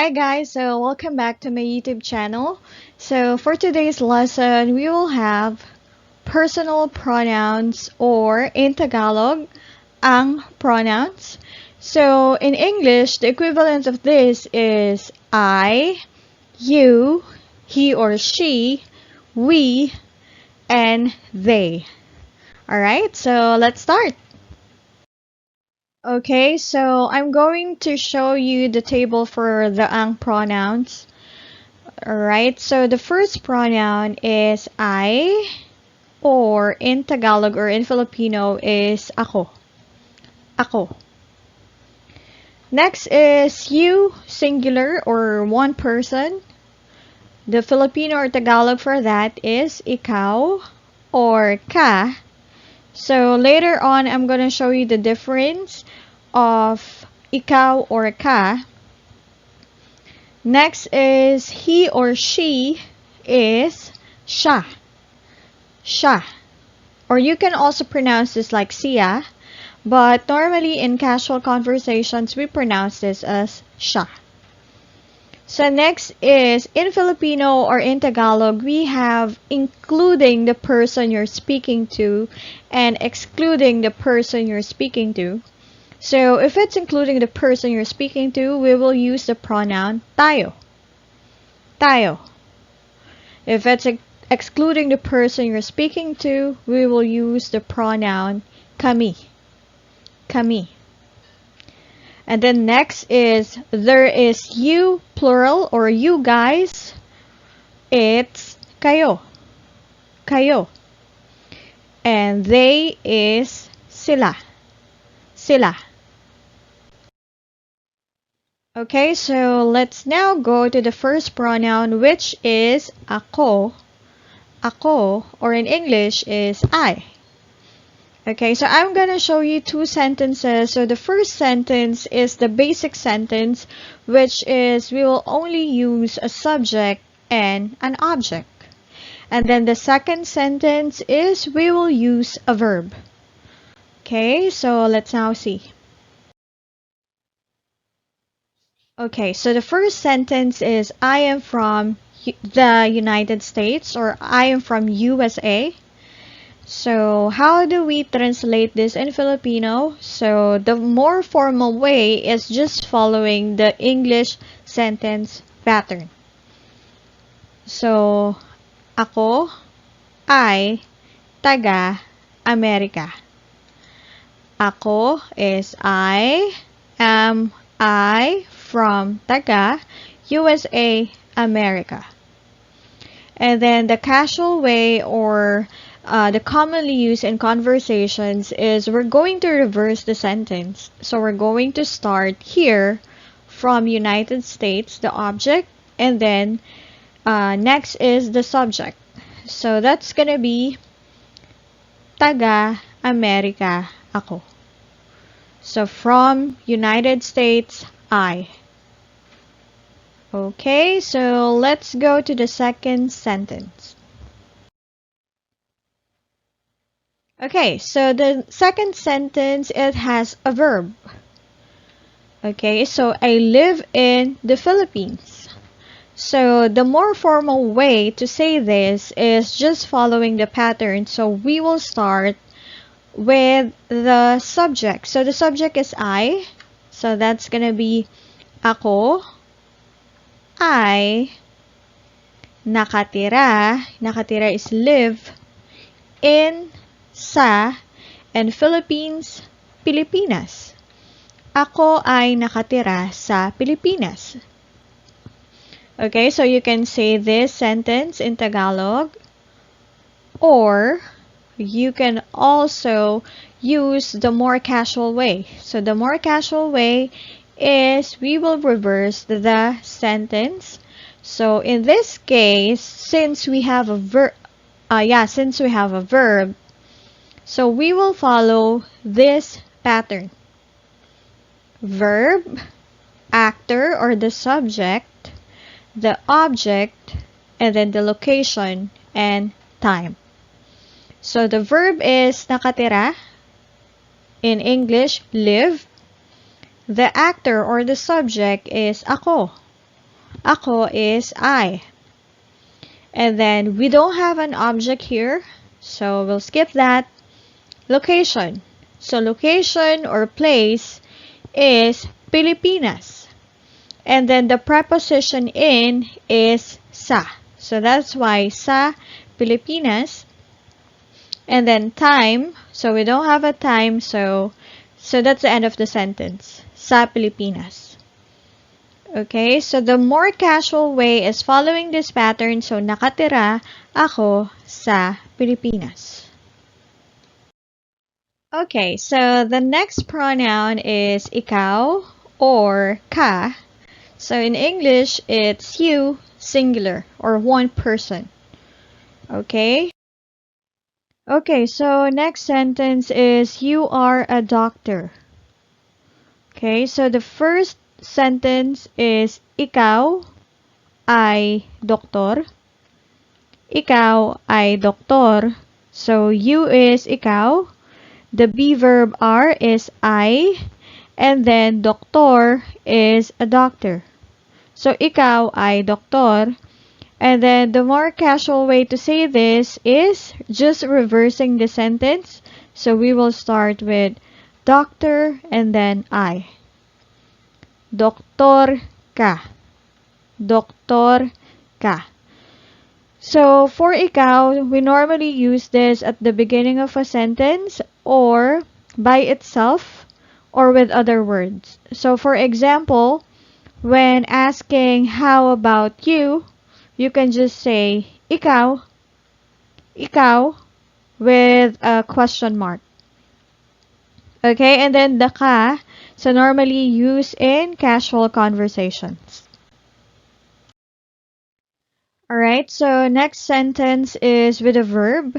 Hi guys, so welcome back to my YouTube channel. So for today's lesson, we will have personal pronouns or in Tagalog, ang pronouns. So in English, the equivalent of this is I, you, he or she, we, and they. Alright, so let's start. Okay, so I'm going to show you the table for the ang pronouns. Alright, so the first pronoun is I, or in Tagalog or in Filipino is ako. Ako. Next is you, singular or one person. The Filipino or Tagalog for that is ikaw or ka. So later on, I'm gonna show you the difference of ikaw or ka. Next is he or she is siya. Siya. Or you can also pronounce this like siya, but normally in casual conversations, we pronounce this as siya. So next is in Filipino or in Tagalog, we have including the person you're speaking to and excluding the person you're speaking to. So if it's including the person you're speaking to, we will use the pronoun tayo. Tayo. If it's excluding the person you're speaking to, we will use the pronoun kami. Kami. And then next is there is you plural or you guys. It's kayo. Kayo. And they is sila. Sila. Okay, so let's now go to the first pronoun, which is ako. Ako, or in English is I. Okay, so I'm gonna show you two sentences. So the first sentence is the basic sentence, which is we will only use a subject and an object. And then the second sentence is we will use a verb. Okay, so let's now see. Okay, so the first sentence is I am from the United States, or I am from USA. So how do we translate this in Filipino? So the more formal way is just following the English sentence pattern. So ako ay taga Amerika. Ako is I am I from taga USA America. And then the casual way or the commonly used in conversations is we're going to reverse the sentence. So we're going to start here from United States, the object, and then next is the subject. So that's gonna be taga Amerika ako. So from United States, I. Okay, so let's go to the second sentence. Okay, so the second sentence, it has a verb. Okay, so I live in the Philippines. So the more formal way to say this is just following the pattern. So we will start with the subject. So the subject is I. So that's gonna be ako ay nakatira. Nakatira is live in sa, and Philippines, Pilipinas. Ako ay nakatira sa Pilipinas. Okay, so you can say this sentence in Tagalog, or you can also use the more casual way. So the more casual way is we will reverse the sentence. So in this case, since we have a verb, so we will follow this pattern. Verb, actor or the subject, the object, and then the location and time. So the verb is nakatira. In English, live. The actor or the subject is ako. Ako is I. And then we don't have an object here, so we'll skip that. Location. So location or place is Pilipinas. And then the preposition in is sa. So that's why sa Pilipinas. And then time. So we don't have a time, so that's the end of the sentence. Sa Pilipinas. Okay, so the more casual way is following this pattern. So nakatira ako sa Pilipinas. Okay, so the next pronoun is ikaw or ka. So in English, it's you, singular, or one person. Okay? Okay, so next sentence is you are a doctor. Okay, so the first sentence is ikaw ay doktor. Ikaw ay doktor. So you is ikaw. The be verb are is I. And then doktor is a doctor. So ikaw ay doktor. And then the more casual way to say this is just reversing the sentence. So we will start with doctor and then I. Doktor ka. Doktor ka. So for ikaw, we normally use this at the beginning of a sentence or by itself or with other words. So for example, when asking how about you, you can just say ikaw, ikaw with a question mark. Okay, and then the ka, so normally used in casual conversations. Alright, so next sentence is with a verb.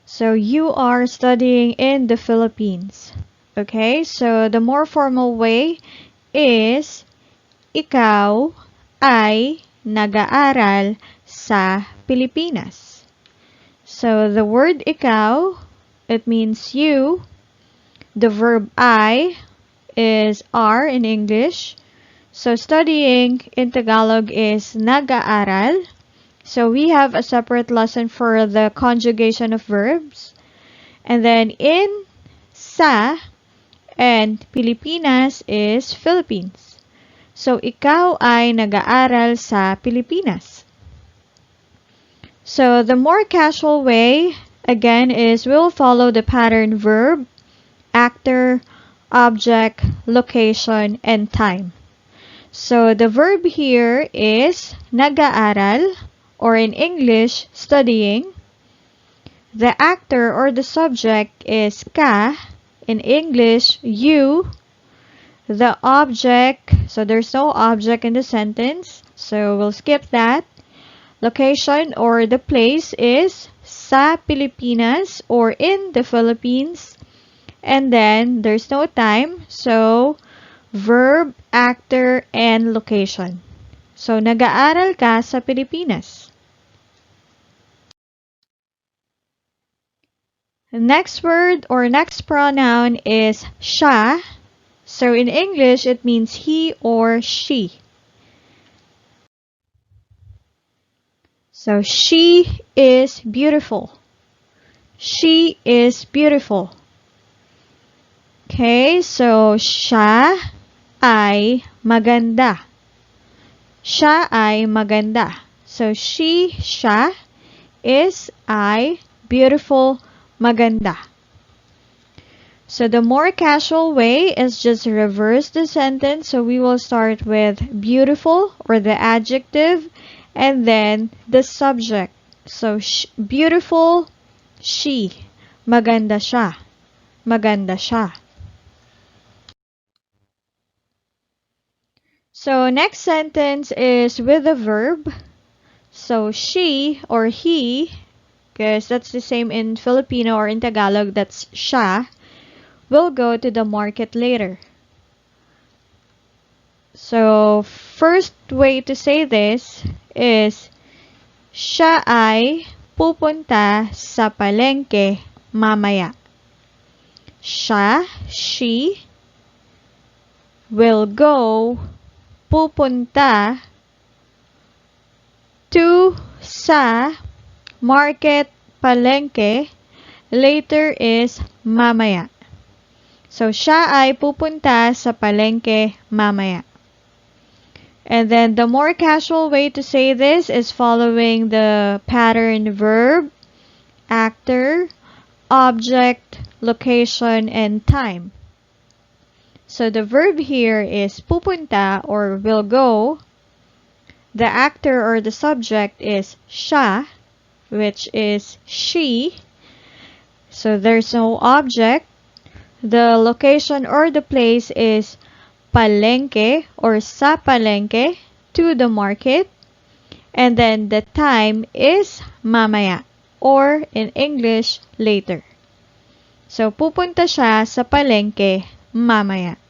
So you are studying in the Philippines. Okay, so the more formal way is ikaw ay nag-aaral sa Pilipinas. So the word ikaw, it means you. The verb I is are in English. So studying in Tagalog is nag-aaral. So we have a separate lesson for the conjugation of verbs. And then in sa and Pilipinas is Philippines. So, ikaw ay nag-aaral sa Pilipinas. So, the more casual way, again, is we'll follow the pattern verb, actor, object, location, and time. So, the verb here is nag-aaral, or in English, studying. The actor or the subject is ka, in English, you. The object, so there's no object in the sentence, so we'll skip that. Location or the place is sa Pilipinas or in the Philippines. And then there's no time, so verb, actor, and location. So nag-aaral ka sa Pilipinas. Next word or next pronoun is siya. So in English, it means he or she. So she is beautiful. She is beautiful. Okay, so siya ay maganda. Siya ay maganda. So she, siya, is I, beautiful, maganda. So the more casual way is just reverse the sentence. So we will start with beautiful or the adjective and then the subject. So beautiful, she. Maganda siya. Maganda siya. So next sentence is with a verb. So she or he, because that's the same in Filipino or in Tagalog, that's siya, will go to the market later. So, first way to say this is siya ay pupunta sa palengke mamaya. Siya, she, will go, pupunta sa market, palengke. Later is mamaya. So, siya ay pupunta sa palengke mamaya. And then the more casual way to say this is following the pattern verb, actor, object, location, and time. So the verb here is pupunta or will go. The actor or the subject is siya, which is she. So there's no object. The location or the place is palengke or sa palengke, to the market. And then the time is mamaya or in English, later. So pupunta siya sa palengke mamaya.